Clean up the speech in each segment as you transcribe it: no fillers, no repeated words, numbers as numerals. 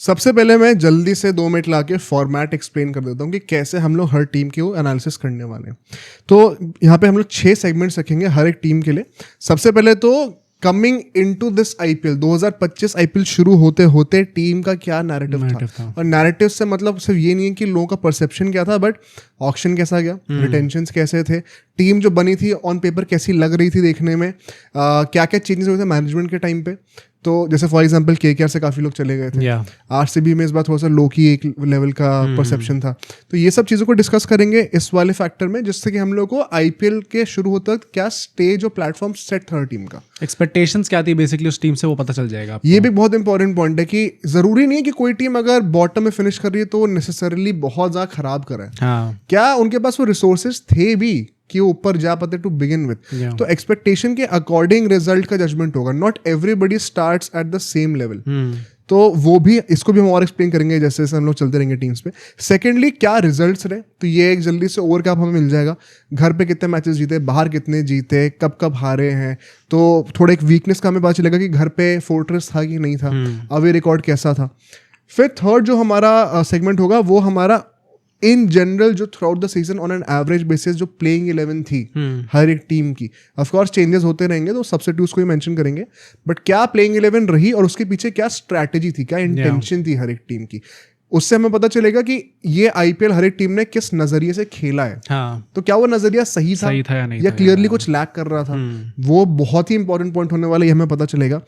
सबसे पहले मैं जल्दी से 2 मिनट लाके फॉर्मेट एक्सप्लेन कर देता हूँ कि कैसे हम लोग हर टीम की वो एनालिसिस करने वाले हैं। तो यहाँ पे हम लोग 6 सेगमेंट्स रखेंगे हर एक टीम के लिए। सबसे पहले तो coming into this IPL 2025 IPL शुरू होते होते टीम का क्या नैरेटिव था। और नैरेटिव से मतलब सिर्फ ये नहीं है कि लोगों का परसेप्शन क्या था, बट ऑक्शन कैसा गया, रिटेंशंस कैसे थे, टीम जो बनी थी ऑन पेपर कैसी लग रही थी देखने में, क्या क्या चेंजेस हुए थे मैनेजमेंट के टाइम पे। तो जैसे फॉर एग्जांपल केकेआर से काफ़ी लोग चले गए थे, आरसीबी में इस बार थोड़ा सा लो की एक लेवल का परसेप्शन था। तो ये सब चीज़ों को डिस्कस करेंगे इस वाले फैक्टर में, जिससे कि हम लोग को आईपीएल के शुरू होते वक्त क्या स्टेज और प्लेटफॉर्म सेट था टीम का, एक्सपेक्टेशंस क्या थी बेसिकली उस टीम से, वो पता चल जाएगा आपको। ये भी बहुत इंपॉर्टेंट पॉइंट है कि जरूरी नहीं है कि कोई टीम अगर बॉटम में फिनिश कर रही है तो वो नेसेसरीली बहुत ज़्यादा खराब करे। क्या उनके पास वो रिसोर्सेज थे भी कि वो ऊपर जा पाते टू बिगिन विद। तो एक्सपेक्टेशन के अकॉर्डिंग रिजल्ट का जजमेंट होगा। Not everybody starts at the same level. तो वो भी, इसको भी हम और एक्सप्लेन करेंगे जैसे जैसे हम लोग चलते रहेंगे टीम्स पे। सेकेंडली क्या रिजल्ट्स रहे, तो ये एक जल्दी से ओवर कैप हमें मिल जाएगा। घर पे कितने मैचेस जीते, बाहर कितने जीते, कब कब हारे हैं, तो थोड़ा एक वीकनेस का हमें पता चलेगा कि घर पे फोर्ट्रेस था कि नहीं था, अवे रिकॉर्ड कैसा था। फिर थर्ड जो हमारा सेगमेंट होगा वो हमारा इन जनरल जो through out the season on an average basis जो प्लेइंग 11 थी हर एक टीम की। ऑफ कोर्स चेंजेस होते रहेंगे तो सब्स्टिट्यूट्स को ही मेंशन करेंगे, बट क्या प्लेइंग 11 रही और उसके पीछे क्या स्ट्रैटेजी थी, क्या इंटेंशन थी हर एक टीम की। उससे हमें पता चलेगा कि ये आईपीएल हर एक टीम ने किस नजरिए से खेला है। हाँ। तो क्या वो नजरिया सही था या नहीं या क्लियरली कुछ लैक कर रहा था, वो बहुत ही इंपॉर्टेंट पॉइंट होने वाला है, ये हमें पता चलेगा।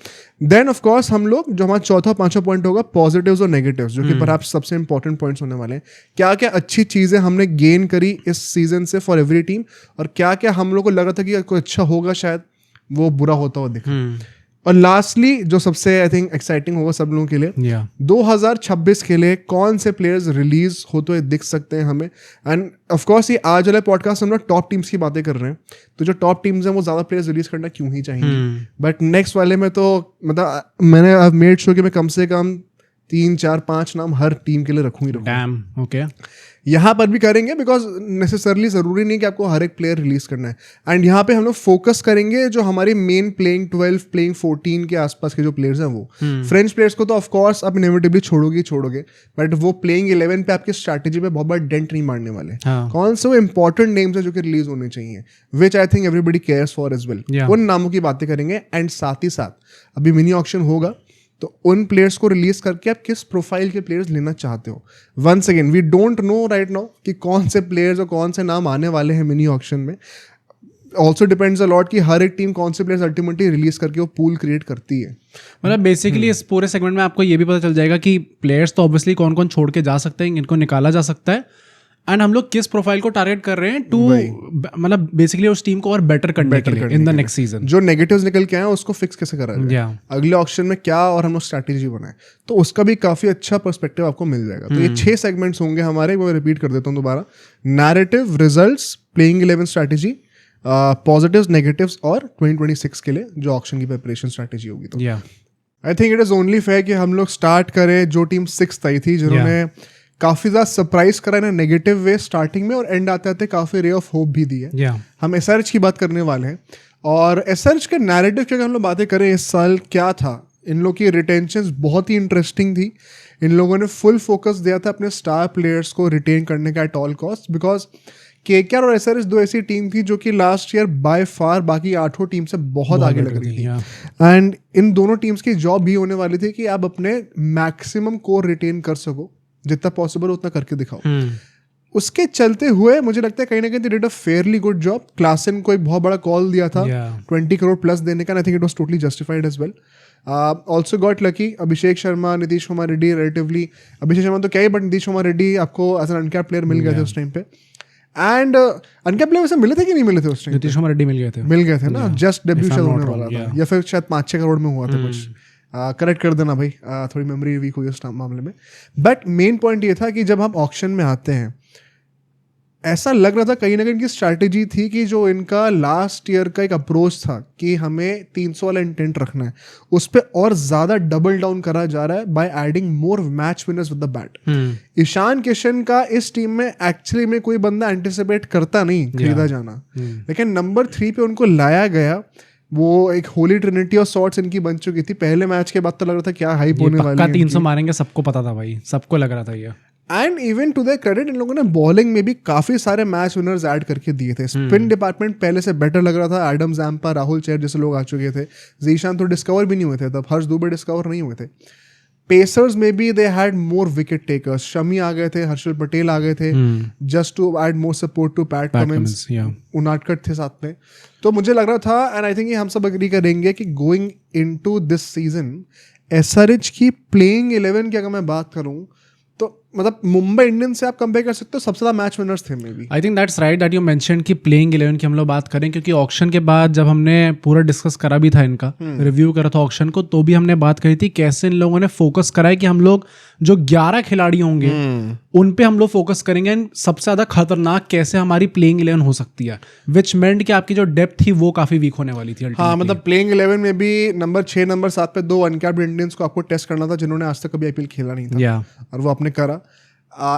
देन ऑफ कोर्स हम लोग जो हमारा चौथा पांचवा पॉइंट होगा पॉजिटिव्स और नेगेटिव्स, जो कि परहैप्स सबसे इंपॉर्टेंट पॉइंट्स होने वाले हैं। क्या क्या अच्छी चीजें हमने गेन करी इस सीजन से फॉर एवरी टीम, और क्या क्या हम लोग को लग रहा था कि कोई अच्छा होगा शायद वो बुरा होता हुआ दिखा। और लास्टली जो सबसे आई थिंक एक्साइटिंग होगा सब लोगों के लिए, 2026 के लिए कौन से प्लेयर्स रिलीज होते हुए दिख सकते हैं हमें। एंड ऑफ कोर्स ये आज वाला पॉडकास्ट हम लोग टॉप टीम्स की बातें कर रहे हैं, तो जो टॉप टीम्स हैं वो ज्यादा प्लेयर्स रिलीज करना क्यों ही चाहिए। बट नेक्स्ट वाले में तो मतलब मैंने मेड श्योर कि मैं कम से कम 3 4 5 नाम हर टीम के लिए रखूंगी। ओके, यहाँ पर भी करेंगे बिकॉज नेसेसरली जरूरी नहीं कि आपको हर एक प्लेयर रिलीज करना है। एंड यहाँ पे हम लोग फोकस करेंगे जो हमारी मेन प्लेइंग 12 प्लेइंग 14 के आसपास के जो प्लेयर्स हैं वो। फ्रेंच प्लेयर्स को तो ऑफ कोर्स आप इनएविटेबली छोड़ोगे, बट वो प्लेइंग 11 पे आपकी स्ट्रैटेजी पे बहुत बड़ा डेंट नहीं मारने वाले। कौन से वो इंपॉर्टेंट नेम्स है जो कि रिलीज होने चाहिए, which I think everybody cares for as well, उन नामों की बातें करेंगे। एंड साथ ही साथ अभी मिनी ऑक्शन होगा, तो उन प्लेयर्स को रिलीज करके आप किस प्रोफाइल के प्लेयर्स लेना चाहते हो। Once again we don't know right now कि कौन से प्लेयर्स और कौन से नाम आने वाले हैं मिनी ऑक्शन में। ऑल्सो डिपेंड्स अ लॉट कि हर एक टीम कौन से प्लेयर्स अल्टीमेटली रिलीज करके वो पूल क्रिएट करती है। मतलब बेसिकली इस पूरे सेगमेंट में आपको ये भी पता चल जाएगा कि प्लेयर्स तो ऑब्वियसली कौन कौन छोड़ के जा सकते हैं, इनको निकाला जा सकता है, एंड हम लोग किस प्रोफाइल को टारगेट कर रहे हैं टू मतलब बेसिकली उस टीम को और बेटर करने के लिए इन द नेक्स्ट सीजन। जो नेगेटिव्स निकल के आए उसको फिक्स कैसे करा जाए, अगले ऑक्शन में क्या और हम लोग स्ट्रैटेजी बनाए, तो उसका भी काफी अच्छा पर्सपेक्टिव आपको मिल जाएगा। तो ये 6 सेगमेंट्स होंगे हमारे, वो रिपीट कर देता हूँ दोबारा। Narrative, results, playing 11 strategy, positives, negatives और 2026 के लिए जो ऑक्शन की प्रिपरेशन स्ट्रैटेजी होगी। तो आई think it is only fair कि हम लोग स्टार्ट करें जो टीम 6th आई थी, जिन्होंने काफी ज्यादा सरप्राइज करा ना नेगेटिव वे स्टार्टिंग में, और एंड आते आते काफी रे ऑफ होप भी दी है। हम एसआरएच की बात करने वाले हैं, और एसआरएच के नैरेटिव की अगर हम लोग बातें करें इस साल क्या था, इन लोग की रिटेंशंस बहुत ही इंटरेस्टिंग थी। इन लोगों ने फुल फोकस दिया था अपने स्टार प्लेयर्स को रिटेन करने का at all cost, because KKR और एसआरएच 2 ऐसी टीम थी जो कि लास्ट ईयर बाय फार बाकी 8 टीम से बहुत आगे लग रही थी। एंड इन दोनों टीम्स की जॉब भी होने वाली थी कि आप अपने मैक्सिमम कोर रिटेन कर सको, जितना पॉसिबल उतना करके दिखाओ। उसके चलते हुए मुझे लगता है कहीं ना कहीं did a fairly good job. Klaasen को एक बहुत बड़ा कॉल दिया था 20 करोड़ प्लस देने का, I think it was totally justified as well. Also got lucky Abhishek Sharma, Nitish Kumar Reddy, relatively Abhishek Sharma तो क्या ही, बट नीतीश कुमार रेड्डी आपको एज एन अनकैप्ड प्लेयर मिल गए थे उस टाइम पे। एंड अनकैप्ड प्लेयर वैसे मिले थे कि नहीं मिले थे उस टाइम? नीतीश कुमार रेड्डी मिल गए थे ना, जस्ट डेब्यू शायद होने वाला था, या फिर शायद 5-6 करोड़ में हुआ था कुछ। करेक्ट कर देना भाई, थोड़ी मेमोरी वीक हुई उस मामले में। बट मेन पॉइंट ये था कि जब हम ऑक्शन में आते हैं, ऐसा लग रहा था कहीं ना कहीं इनकी स्ट्रैटेजी थी कि जो इनका लास्ट ईयर का एक अप्रोच था कि हमें 300 वाला इंटेंट रखना है, उस पर और ज्यादा डबल डाउन करा जा रहा है by adding more match winners with the bat. Ishan Kishan का इस टीम में एक्चुअली में कोई बंदा एंटिसिपेट करता नहीं खरीदा जाना, लेकिन नंबर 3 पे उनको लाया गया। वो एक होली ट्रिनिटी ऑफ सॉर्ट्स इनकी बन चुकी थी। पहले मैच के बाद तो लग रहा था क्या हाइप होने वाली है, 300 मारेंगे, सबको पता था भाई, सबको लग रहा था ये। And even to their credit इन लोगों ने बॉलिंग में भी काफी सारे मैच विनर्स ऐड करके दिए थे। स्पिन डिपार्टमेंट पहले से बेटर लग रहा था, एडम जैम्पा, राहुल चेहर जैसे लोग आ चुके थे। जीशान तो डिस्कवर भी नहीं हुए थे तब, हर्ष दुबे डिस्कवर नहीं हुए थे। पेसर्स में भी they had more wicket takers, Shami आ गए थे, हर्षल पटेल आ गए थे, just to add more support to Pat Cummins, Unadkat थे साथ में। तो मुझे लग रहा था, एंड आई थिंक ये हम सब एग्री करेंगे कि going into this season SRH की प्लेइंग 11 की अगर मैं बात करूं तो मतलब मुंबई इंडियंस से आप कंपेयर कर सकते हो, सबसे ज्यादा मैच विनर्स थे may be. I think that's right that you mention कि प्लेइंग 11 की हम लोग बात करें, क्योंकि ऑक्शन के बाद जब हमने पूरा डिस्कस करा भी था इनका, रिव्यू करा था ऑक्शन को, तो भी हमने बात करी थी कैसे इन लोगों ने फोकस करा है कि हम लोग जो 11 खिलाड़ी होंगे उन पे हम लोग फोकस करेंगे, एंड सबसे ज्यादा खतरनाक कैसे हमारी प्लेइंग 11 हो सकती है, विच मेंट कि आपकी जो डेप्थ थी वो काफी वीक होने वाली थी। हाँ, मतलब प्लेइंग 11 में भी नंबर 6 नंबर 7 पे 2 अनकैप्ड इंडियंस को आपको टेस्ट करना था जिन्होंने आज तक कभी आईपीएल खेला नहीं था, और वो आपने करा।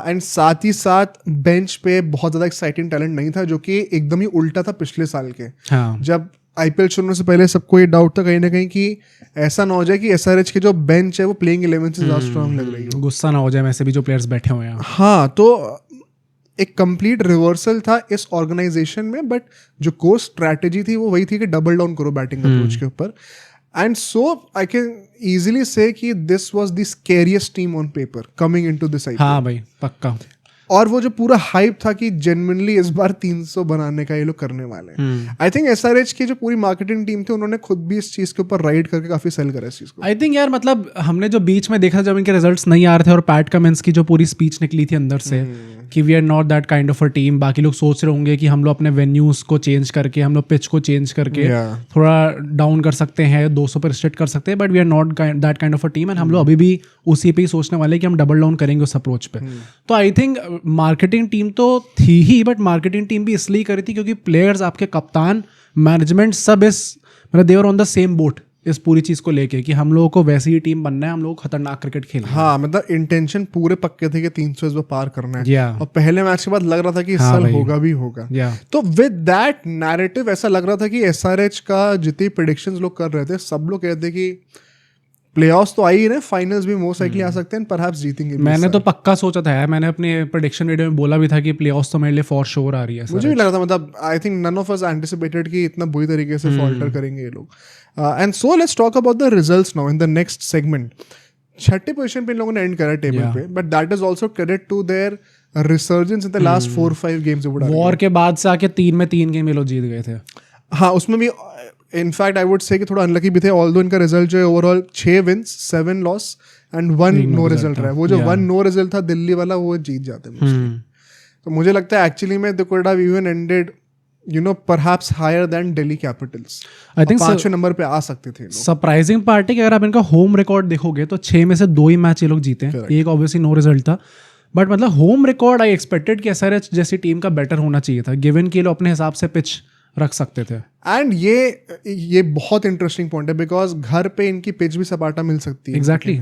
एंड साथ ही साथ बेंच पे बहुत ज़्यादा एक्साइटिंग टैलेंट नहीं था, जो कि एकदम ही उल्टा था पिछले साल के। जब आईपीएल शुरू होने से पहले सबको ये डाउट था कहीं ना कहीं कि ऐसा ना हो जाए कि एसआरएच की जो बेंच है वो प्लेइंग 11 से ज़्यादा स्ट्रांग लग रही है, गुस्सा ना हो जाए वैसे भी जो प्लेयर्स बैठे हुए हैं। हाँ, तो एक कंप्लीट रिवर्सल था इस ऑर्गेनाइजेशन में, बट जो कोर स्ट्रैटेजी थी वो वही थी कि डबल डाउन करो बैटिंग अप्रोच के ऊपर। And so I can easily say कि this was the scariest team on paper coming into this IPL. हाँ भाई, पक्का। और वो जो पूरा हाइप था कि जेन्युइनली इस बार 300 बनाने का ये लोग करने वाले हैं। आई थिंक एसआरएच की जो पूरी मार्केटिंग टीम थी उन्होंने खुद भी इस चीज के ऊपर राइड करके काफी सेल करा इस चीज को। आई थिंक यार, मतलब हमने जो बीच में देखा जब इनके रिजल्ट्स नहीं आ रहे थे और पैट कमिंस की जो पूरी स्पीच निकली थी अंदर से कि we are not that kind of a team, बाकी लोग सोच रहे होंगे कि हम लोग अपने वेन्यूज को चेंज करके, हम लोग पिच को चेंज करके थोड़ा डाउन कर सकते हैं, 200 पर रिस्ट्रिक्ट कर सकते हैं, but we are not that kind of a team, and हम लोग अभी भी उसी पे ही सोचने वाले कि हम डबल डाउन करेंगे उस अप्रोच पे। तो आई थिंक मार्केटिंग टीम तो थी ही, बट मार्केटिंग टीम भी इसलिए करी थी क्योंकि प्लेयर्स, आपके कप्तान, मैनेजमेंट सब इस मतलब they were on the same boat इस पूरी चीज को लेके कि हम लोगों को वैसी ही टीम बनना है, हम लोग खतरनाक क्रिकेट खेलना है। हाँ, मतलब इंटेंशन पूरे पक्के थे कि 300 इस बार पार करना है, और पहले मैच के बाद लग रहा था कि इस साल होगा भी होगा। तो विद दैट नैरेटिव ऐसा लग रहा था कि एसआरएच का जितनी प्रेडिक्शंस लोग कर रहे थे, सब लोग कहते कि प्लेऑफ्स तो आई ही ना, फाइनल्स भी मोस्ट लाइकली आ सकते हैं, परहैप्स जीतेंगे। मैंने तो पक्का सोचा था यार, मैंने अपने प्रेडिक्शन वीडियो में बोला भी था कि प्लेऑफ्स तो मेरे लिए फॉर श्योर आ रही है। मुझे भी लगा था, मतलब I think none of us anticipated कि इतना बुरी तरीके से फॉल्टर करेंगे ये लोग। And so let's talk about the results now in the next segment. छठी पोजीशन पे इन लोगों ने एंड करा टेबल पे, but that is also credit to their resurgence in the last 4-5 games. वॉर के बाद से आके 3 में 3 गेम ये लोग जीत गए थे। हाँ, उसमें भी इनफैक्ट आई वुड से कि थोड़ा अनलकी भी थे, ऑल्दो इनका रिजल्ट जो है overall 6 wins 7 loss and 1 no result रहा है। वो जो 1 नो रिजल्ट था दिल्ली वाला, वो जीत जाते मोस्टली। तो मुझे लगता है एक्चुअली में they could have even ended perhaps higher than Delhi Capitals. I think 5वें नंबर पे आ सकते थे। सरप्राइजिंग पार्ट है कि अगर आप इनका होम रिकॉर्ड देखोगे तो 6 में से 2 ही मैच ये लोग जीते हैं, एक ऑब्वियसली नो रिजल्ट था, बट मतलब होम रिकॉर्ड आई एक्सपेक्टेड कि एसआरएच जैसी टीम का बेटर होना चाहिए था, गिवन कि ये लोग अपने हिसाब से पिच रख सकते थे। एंड ये बहुत इंटरेस्टिंग पॉइंट है बिकॉज घर पे इनकी पिच भी सपाटा मिल सकती है। एग्जैक्टली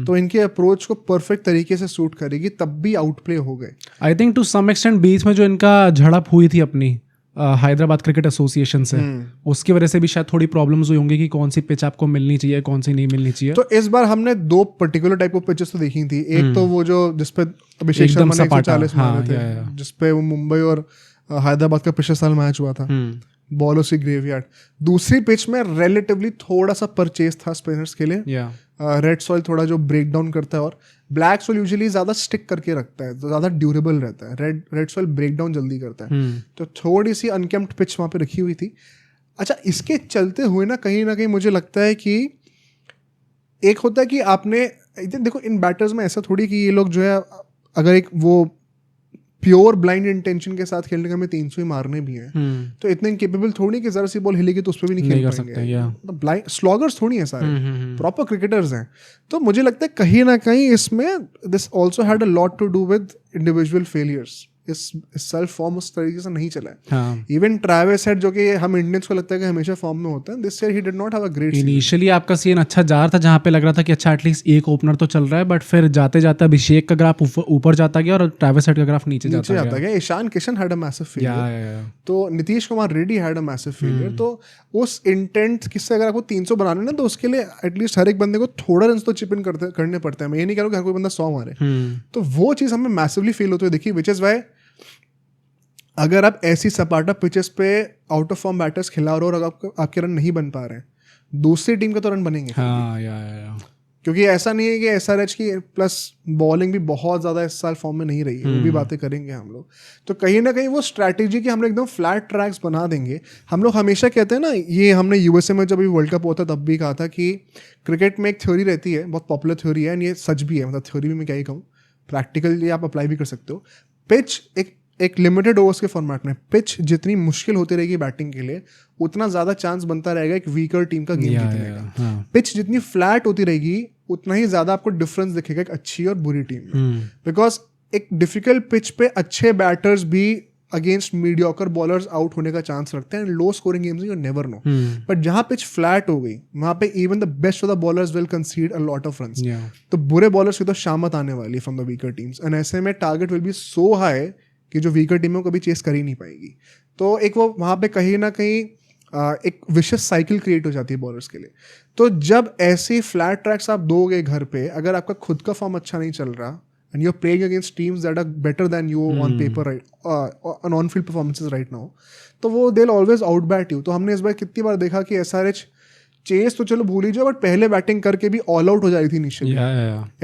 तो इनके अप्रोच को परफेक्ट तरीके से सूट करेगी, तब भी आउटप्ले हो गए। I think to some extent बीच में जो इनका झड़प हुई थी अपनी हैदराबाद क्रिकेट एसोसिएशन से, उसकी वजह से भी शायद थोड़ी प्रॉब्लम्स हुई होंगी कि कौन सी पिच आपको मिलनी चाहिए, कौन सी नहीं मिलनी चाहिए। तो इस बार हमने 2 पर्टिकुलर टाइप ऑफ पिचेस तो देखी थी। एक तो वो जो जिसपे अभिषेक शर्मा ने 140 मारे थे, जिसपे वो मुंबई और हैदराबाद का पिछले साल मैच हुआ था, बॉलों से ग्रेवयार्ड। दूसरी पिच में रिलेटिवली थोड़ा सा परचेज था स्पिनर्स के लिए। रेड सॉइल थोड़ा जो ब्रेक डाउन करता है, और ब्लैक सॉइल यूजुअली ज्यादा स्टिक करके रखता है, तो ज्यादा ड्यूरेबल रहता है। रेड सॉइल ब्रेक डाउन जल्दी करता है। तो थोड़ी सी अनकेम्प्ड पिच वहां पे रखी हुई थी। अच्छा, इसके चलते हुए ना कहीं मुझे लगता है कि एक होता है कि आपने देखो इन बैटर्स में ऐसा थोड़ी कि ये लोग जो है अगर एक वो प्योर ब्लाइंड इंटेंशन के साथ खेलने का हमें 300 ही मारने भी हैं, तो इतने इनकेपेबल थोड़ी कि जरा सी बॉल हिलेगी तो उस पर भी नहीं खेल पाएंगे। ब्लाइंड स्लॉगर्स थोड़ी हैं सारे, प्रॉपर क्रिकेटर्स हैं। तो मुझे लगता है कहीं ना कहीं इसमें this also had a lot to do with individual failures. इस साल फॉर्म उस तरीके से नहीं चला है. हाँ. इवन ट्रेविस हेड जो कि हम इंडियंस को लगता है कि हमेशा फॉर्म में होता है, this year he did not have a great season. Initially आपका सीजन अच्छा जा रहा था जहाँ पे लग रहा था कि अच्छा एटलीस्ट एक ओपनर तो चल रहा है, बट फिर जाते जाते अभिषेक का ग्राफ ऊपर जाता गया और ट्रेविस हेड का ग्राफ नीचे जाता गया. Ishan Kishan had a massive failure, तो Nitish Kumar Reddy had a massive failure. तो उस इंटेंट किससे अगर आपको 300 बनाने ना, तो उसके लिए एटलीस्ट हर एक बंदे को थोड़ा रन तो चिप इन करने पड़ते हैं. मैं ये नहीं कह रहा हूँ कि हर कोई बंदा 100 मारे. तो वो चीज़ हमें मैसिवली फील होती है देखी, विच इज़ वाई अगर आप ऐसी सपाटा पिचेस पे आउट ऑफ फॉर्म बैटर्स खिला रहे हो और अगर आपके रन नहीं बन पा रहे हैं, दूसरी टीम के तो रन बनेंगे. क्योंकि ऐसा नहीं है कि SRH की प्लस बॉलिंग भी बहुत ज़्यादा इस साल फॉर्म में नहीं रही है, वो भी बातें करेंगे हम लोग. तो कहीं ना कहीं वो स्ट्रैटेजी की हम लोग एकदम फ्लैट ट्रैक्स बना देंगे. हम लोग हमेशा कहते हैं ना, ये हमने USA में जब भी वर्ल्ड कप होता तब भी कहा था कि क्रिकेट में एक थ्योरी रहती है, बहुत पॉपुलर थ्योरी है, एंड ये सच भी है. मतलब थ्योरी भी मैं क्या ही कहूँ, प्रैक्टिकली आप अप्लाई भी कर सकते हो. पिच एक लिमिटेड ओवर्स के फॉर्मेट में पिच जितनी मुश्किल होती रहेगी बैटिंग के लिए, उतना ज़्यादा चांस बनता रहेगा एक वीकर टीम का गेम जीतने का. पिच जितनी फ्लैट होती रहेगी उतना ही ज़्यादा आपको डिफरेंस दिखेगा एक अच्छी और बुरी टीम में. बिकॉज एक डिफिकल्ट पिच पे अच्छे बैटर्स भी अगेंस्ट मीडियोकर बॉलर्स आउट होने का चांस रखते हैं. Low scoring games you never know. But जहाँ पिच फ्लैट हो गई वहाँ पे even the best of the bowlers will कंसीड a lot of runs. तो बुरे बॉलर्स की तो शामत आने वाली है from the weaker teams, and ऐसे में target will be so high कि जो वीकर टीम है कभी चेस कर ही नहीं पाएगी. तो एक वो वहाँ पे कहीं ना कहीं एक विशियस साइकिल क्रिएट हो जाती है बॉलर्स के लिए. तो जब ऐसे फ्लैट ट्रैक्स आप दोगे घर पे, अगर आपका खुद का फॉर्म अच्छा नहीं चल रहा and you are playing against teams that are better than you on paper right on field performances right now, तो वो they will always outbat you. तो हमने इस बार कितनी बार देखा कि SRH चेस तो चलो भूल ही जाओ, बट पहले बैटिंग करके भी ऑल आउट हो जा रही थी इनिशियली.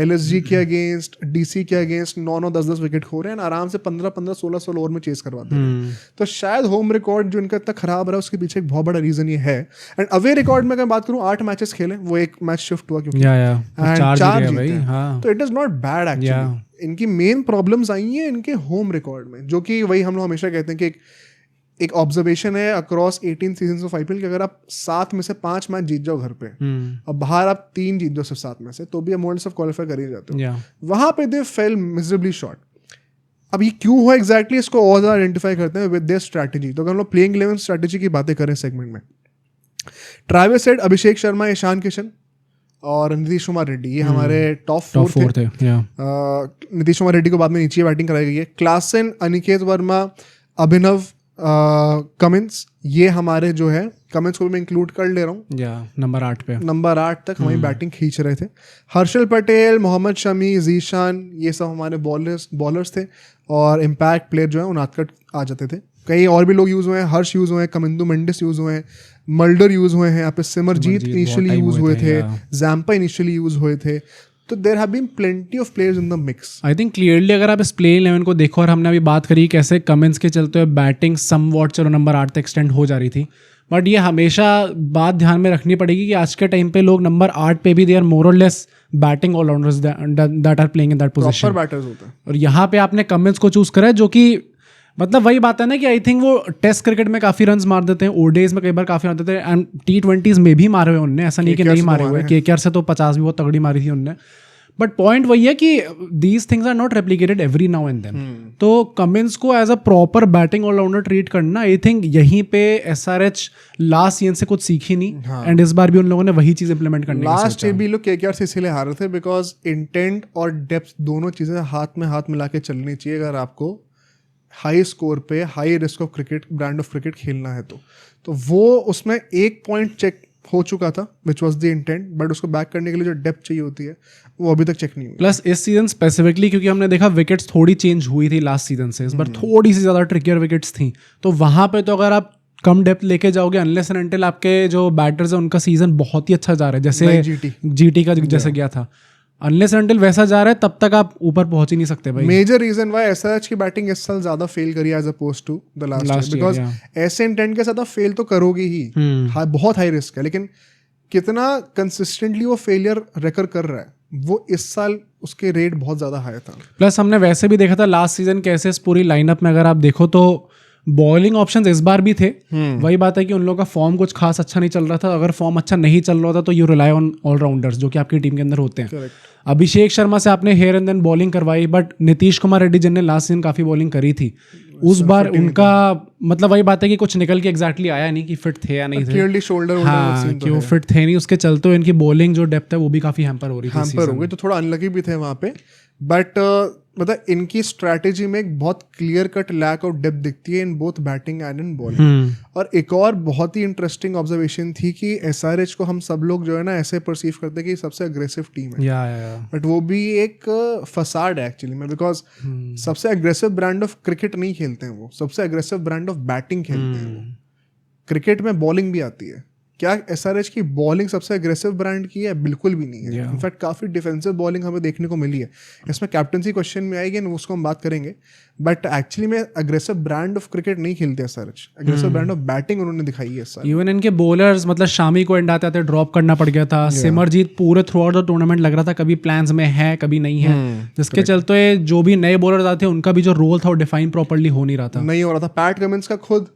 LSG के अगेंस्ट, DC के अगेंस्ट 9-10 विकेट खो रहे हैं, आराम से 15-15 16 ओवर में चेस करवाते हैं. तो शायद होम रिकॉर्ड जो इनका इतना खराब रहा उसके पीछे एक बहुत बड़ा रीजन ये है. एंड अवे रिकॉर्ड में अगर बात करूं, 8 मैचेस खेले, वो एक मैच शिफ्ट हुआ क्योंकि 4 जीते. तो it is not bad actually. इनकी मेन प्रॉब्लम्स आई हैं इनके होम रिकॉर्ड में, जो कि वही हम लोग हमेशा कहते हैं कि एक ऑब्जर्वेशन है अक्रॉस 18 सीजन्स ऑफ IPL कि अगर आप 7 में से 5 मैच जीत जाओ घर पे और बाहर आप 3 जीत जाओ सिर्फ 7 में से, तो भी आप मोस्ट ऑफ क्वालिफाई कर ही जाते हो. वहां पे दे फेल मिजरेबली शॉर्ट. अब ये क्यों हुआ एग्जैक्टली, इसको और ज़्यादा आइडेंटिफाई करते हैं विद देयर स्ट्रैटेजी. तो अगर हम लोग प्लेइंग 11 स्ट्रैटेजी की बातें करें सेगमेंट में, ट्रेविस हेड, अभिषेक शर्मा, ईशान किशन और नीतीश कुमार रेड्डी, ये हमारे टॉप 4 थे. नीतीश कुमार रेड्डी को बाद में नीचे बैटिंग कराई गई है. क्लासन, अनिकेत वर्मा, अभिनव, कमिंस, ये हमारे जो है, कमिंस को मैं इंक्लूड कर ले रहा हूँ नंबर 8 तक हमारी बैटिंग खींच रहे थे. हर्षल पटेल, मोहम्मद शमी, जीशान, ये सब हमारे बॉलर्स थे. और इम्पैक्ट प्लेयर जो है उनादकट आ जाते थे. कई और भी लोग यूज़ हुए हैं, हर्ष यूज़ हुए हैं, कमिंदु मेंडिस यूज़ हुए हैं, मल्डर यूज़ हुए हैं, यहाँ पे सिमरजीत इनिशियली यूज़ हुए थे, जैम्पा इनिशियली यूज़ हुए थे. तो there have been plenty of players in the mix. I think clearly अगर आप इस प्लेइंग 11 को देखो, और हमने अभी बात करी कैसे कमिंस के चलते हुए बैटिंग समवॉट चलो नंबर 8 तक एक्सटेंड हो जा रही थी, बट ये हमेशा बात ध्यान में रखनी पड़ेगी कि आज के टाइम पे लोग नंबर 8 पे भी दे आर मोर और less batting allrounders that are playing in that position. Batters होते हैं. और यहाँ पे आपने कमिंस को चूज करा है, जो कि मतलब वही बात है ना कि आई थिंक वो टेस्ट क्रिकेट में काफी रन्स मार देते हैं, ओडेज में कई बार काफी मार देते हैं, एंड T20s में भी मारे हुए उनने, ऐसा नहीं कि नहीं मारे हुए. KKR से तो 50 भी बहुत तगड़ी मारी थी उनने. बट पॉइंट वही है कि these things are not replicated every now and then. तो कमिंस को as a proper batting allrounder treat करना, आई थिंक यहीं पे SRH लास्ट सीजन से कुछ सीखी नहीं. एंड इस बार भी उन लोगों ने वही चीज इंप्लीमेंट करनी है. लास्ट ईयर भी लोग KKR से इसीलिए हार रहे थे बिकॉज इंटेंट और डेप्थ दोनों चीजें हाथ में हाथ मिला के चलनी चाहिए अगर आपको हाई स्कोर पे, high risk of cricket, brand of cricket खेलना है. तो वो उसमें एक पॉइंट चेक हो चुका था which was the intent, but उसको बैक करने के लिए जो डेप्थ चाहिए होती है वो अभी तक चेक नहीं हुई. प्लस इस सीजन स्पेसिफिकली क्योंकि हमने देखा विकेट्स थोड़ी चेंज हुई थी लास्ट सीजन से, इस बार थोड़ी सी ज़्यादा ट्रिकियर विकेट्स थी. तो वहाँ पे तो अगर आप कम डेप्थ लेके जाओगे, अनलेस एंड अनटिल आपके जो बैटर्स हैं उनका सीजन बहुत ही अच्छा जा रहा है, जैसे GT का जैसे गया था, अनलेस एंड अनटिल वैसा जा रहा है तब तक आप ऊपर पहुंच ही नहीं सकते भाई. मेजर रीजन वाई SRH की बैटिंग इस साल ज्यादा फेल करी as opposed to the last year, because ऐसे इंटेंट के साथ फेल तो करोगे ही, बहुत हाई रिस्क है, लेकिन कितना कंसिस्टेंटली वो फेलियर रेकर कर रहा है, वो इस साल उसके रेट बहुत ज़्यादा हाई था. प्लस हमने वैसे भी देखा था लास्ट सीजन कैसे इस पूरी लाइनअप में अगर आप देखो तो बॉलिंग ऑप्शंस इस बार भी थे। वही बात है कि उन लोगों का फॉर्म कुछ खास अच्छा नहीं चल रहा था। अगर फॉर्म अच्छा नहीं चल रहा था तो यू रिलाई ऑन ऑलराउंडर्स जो कि आपकी टीम के अंदर होते हैं। अभिषेक शर्मा से आपने हेयर एंड देन बॉलिंग करवाई, बट नीतीश कुमार रेड्डी जिनने लास्ट सीजन काफी बॉलिंग करी थी, उस बार उनका मतलब वही बात है कि कुछ निकल के एग्जैक्टली आया नहीं कि फिट थे या नहीं थे। क्लियरली शोल्डर हाँ, कि वो फिट थे नहीं, उसके चलते इनकी बॉलिंग जो डेप्थ है वो भी काफी हैम्पर हो रही थी। हैम्पर हो गई, तो थोड़ा अनलकी भी थे वहाँ पे। बट मतलब इनकी स्ट्रैटेजी में एक बहुत clear cut lack of depth दिखती है in both batting and in bowling. और एक और बहुत ही इंटरेस्टिंग ऑब्जर्वेशन थी कि एसआरएच को हम सब लोग जो है ना ऐसे परसीव करते हैं कि सबसे अग्रेसिव टीम है, बट वो भी एक फसाड है एक्चुअली में, बिकॉज सबसे अग्रेसिव ब्रांड ऑफ क्रिकेट नहीं खेलते हैं वो, सबसे अग्रेसिव ब्रांड ऑफ बैटिंग खेलते हैं वो। क्रिकेट में बॉलिंग भी आती है, क्या एसआरएच की बॉलिंग सबसे अग्रेसिव ब्रांड की है? बिल्कुल भी नहीं है। इनफैक्ट काफ़ी डिफेंसिव बॉलिंग हमें देखने को मिली है। इसमें कैप्टनसी क्वेश्चन में आएगी ना, उसको हम बात करेंगे, बट एक्चुअली में अग्रेसिव ब्रांड ऑफ क्रिकेट नहीं खेलते SRH, aggressive brand of batting उन्होंने दिखाई है। इवन इनके बॉलर्स मतलब शामी को एंड आते आते ड्रॉप करना पड़ गया था। सिमरजीत पूरे थ्रू आउट द टूर्नामेंट लग रहा था कभी प्लान्स में है कभी नहीं है, जिसके चलते जो भी नए बॉलर्स आते हैं उनका भी जो रोल था वो डिफाइन प्रॉपर्ली हो नहीं रहा था। पैट कमिंस का खुद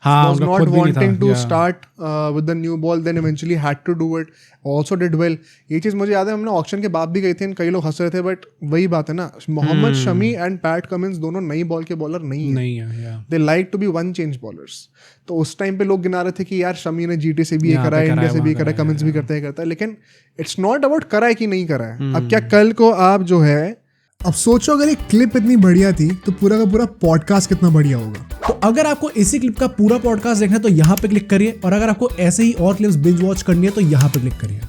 was not wanting to start with the new ball, then eventually had to do it, also did well. ये चीज़ मुझे याद है, हमने ऑक्शन के बाद भी गई थी, कई लोग हंस रहे थे, बट वही बात है ना, Mohammed Shami and Pat Cummins दोनों नई बॉल के बॉलर नहीं है। They like to be one change bowlers. तो उस टाइम पे लोग गिना रहे थे कि यार शमी ने जीटी से भी ये करा है, इंडिया से भी करा है, कमिंस भी करता है, लेकिन इट्स नॉट अबाउट करा है कि नहीं करा है। अब क्या कल को आप जो है, अब सोचो अगर एक क्लिप इतनी बढ़िया थी तो पूरा का पूरा पॉडकास्ट कितना बढ़िया होगा। तो अगर आपको इसी क्लिप का पूरा पॉडकास्ट देखना है तो यहाँ पे क्लिक करिए, और अगर आपको ऐसे ही और क्लिप्स बिंज वॉच करनी है तो यहाँ पे क्लिक करिए।